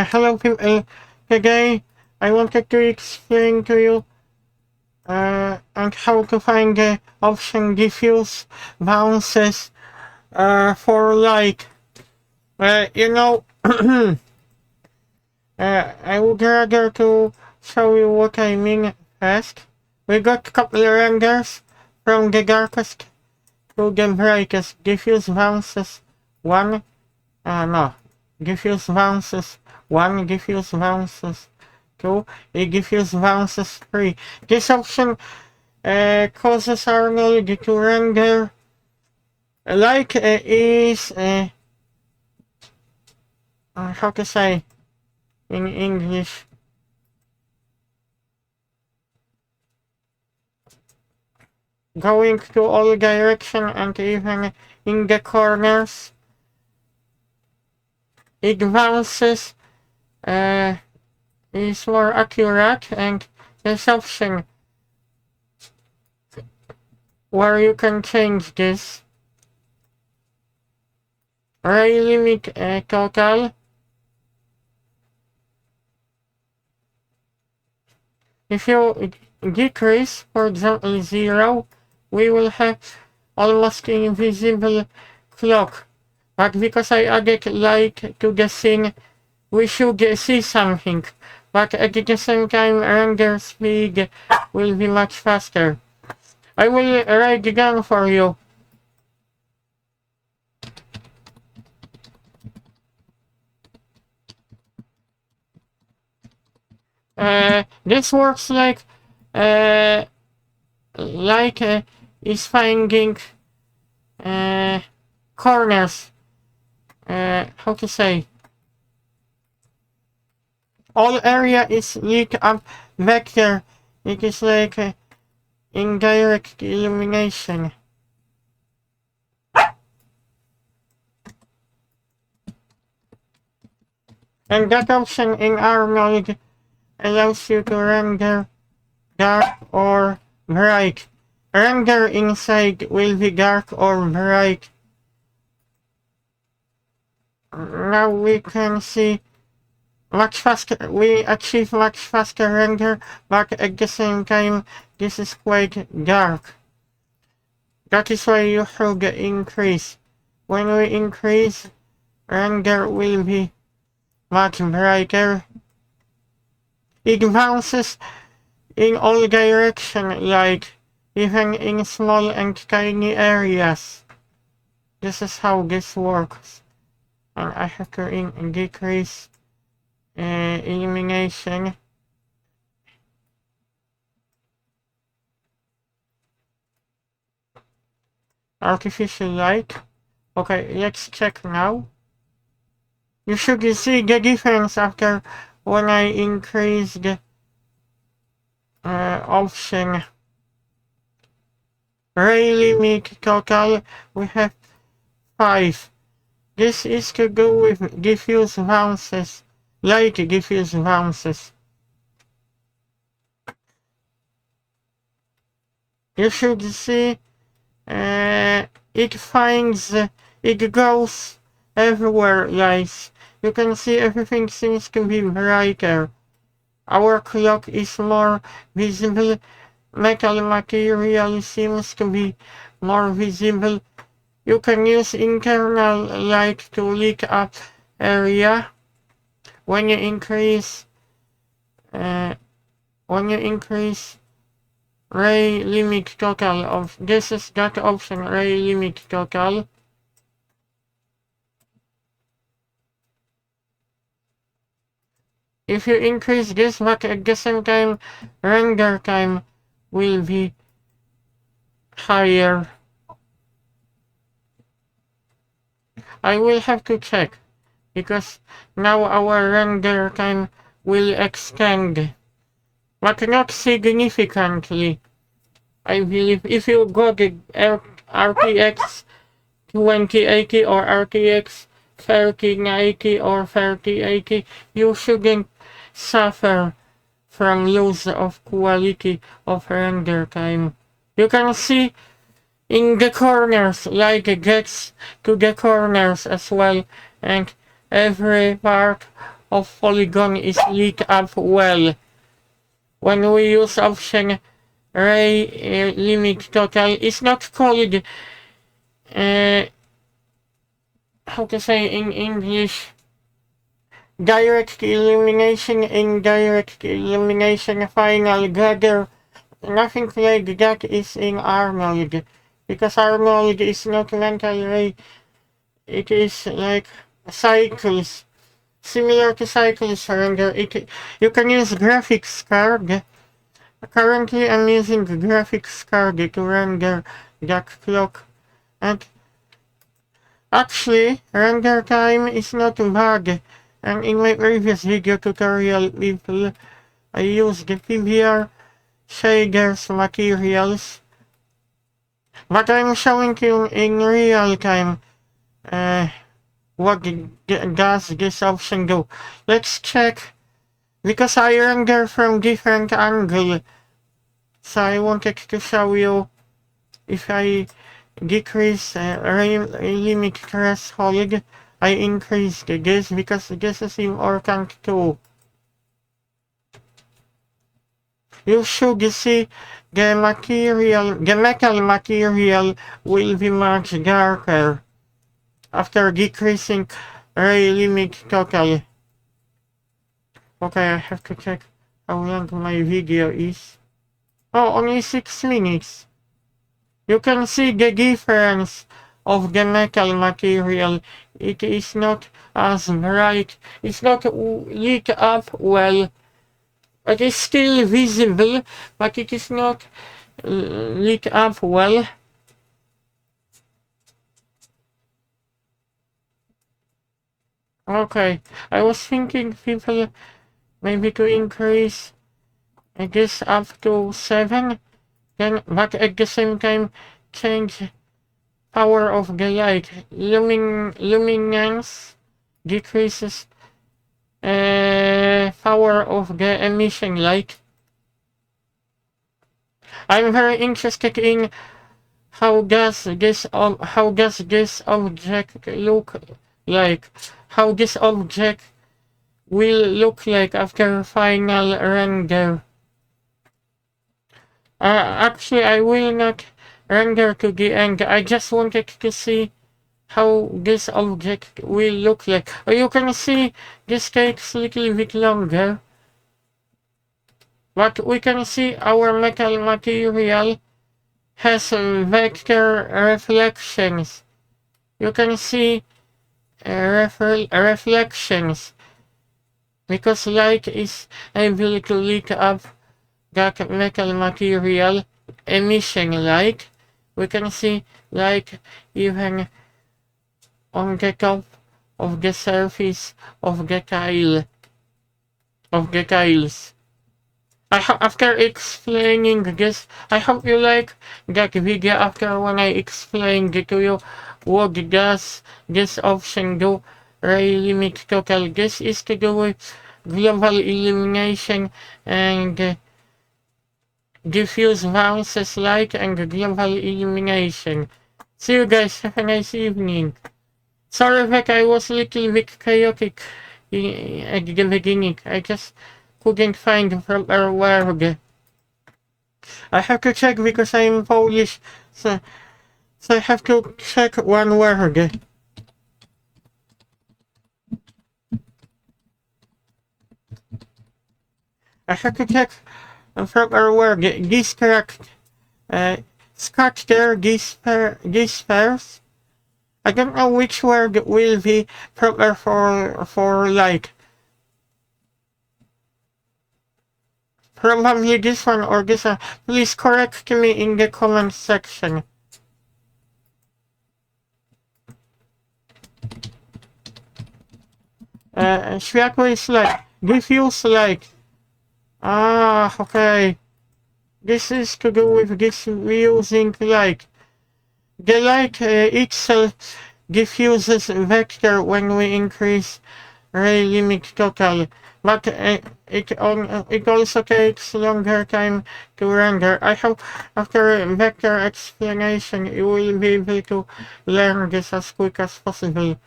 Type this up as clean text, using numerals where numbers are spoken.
Hello people, today I wanted to explain to you and how to find the option diffuse bounces for light. You know, I would rather to show you what I mean first. We got couple renders from the darkest to the brightest. Diffuse bounces 1, no. Diffuse bounces 1, diffuse bounces 2, diffuse bounces 3. This option causes Arnold to render like is how to say in English, going to all direction and even in the corners. It bounces is more accurate, and this option where you can change this ray limit total. If you decrease, for example, 0, we will have almost invisible clock. But because I added light to the scene, we should see something. But at the same time, render speed will be much faster. I will write it down for you. This works like is finding corners. How to say? All area is lit up vector. It is like indirect illumination. And that option in Arnold allows you to render dark or bright. Render inside will be dark or bright. Now we can see much faster, we achieve much faster render, but at the same time this is quite dark. That is why you should increase. When we increase, render will be much brighter. It bounces in all directions, like even in small and tiny areas. This is how this works. And I have to decrease illumination. Artificial light. Okay, let's check now. You should see the difference after when I increase the option. Ray limit total, we have 5. This is to go with diffuse bounces, light diffuse bounces. You should see it finds, it goes everywhere, guys. You can see everything seems to be brighter. Our clock is more visible. Metal material seems to be more visible. You can use internal light to lit up area. When you increase ray limit total of, this is that option, ray limit total. If you increase this, but at the same time, render time will be higher. I will have to check, because now our render time will extend, but not significantly. I believe if you go to RTX 2080 or RTX 3090 or 3080, you shouldn't suffer from loss of quality of render time. You can see in the corners, like it gets to the corners as well, and every part of polygon is lit up well. When we use option ray limit total, it's not called how to say in English, direct illumination, indirect illumination, final gather. Nothing like that is in Arnold, because Arnold is not mental ray, it is like cycles, similar to cycles render. You can use graphics card. Currently I'm using graphics card to render that clock, and actually render time is not bad. And in my previous video tutorial I used the PBR shaders materials, but I'm showing you in real time what does this option do. Let's check, because I render from different angle, so I wanted to show you if I decrease limit threshold, I increased this because this is important too. You should see the metal material will be much darker after decreasing ray limit total. Okay, I have to check how long my video is. Oh, only 6 minutes. You can see the difference of the metal material. It is not as bright. It's not lit up well. It is still visible, but it is not lit up well. Okay, I was thinking people maybe to increase this up to 7, then, but at the same time change power of the light. Luminance decreases power of the emission light. I'm very interested in how does this object look like, how this object will look like after final render. Actually, I will not render to the end. I just wanted to see how this object will look like. You can see this takes a little bit longer, but we can see our metal material has vector reflections. You can see reflections because light is able to lit up that metal material, emission light. We can see light even on the top of the surface of the tiles. After explaining this, I hope you like that video after when I explained to you what does this option do. Ray limit total. This is to do with global illumination and diffuse bounces light and global illumination. See you guys, have a nice evening. Sorry that I was a little bit chaotic at the beginning. I just couldn't find the proper word. I have to check because I'm Polish, so I have to check one word. I have to check a proper word. Distract, scatter, disperse. I don't know which word will be proper for light. Probably this one or this one. Please correct me in the comment section. Światło is light. Diffuse light. Ah, okay. This is to do with diffusing light. The light itself diffuses vector when we increase ray limit total, but it also takes longer time to render. I hope after vector explanation you will be able to learn this as quick as possible.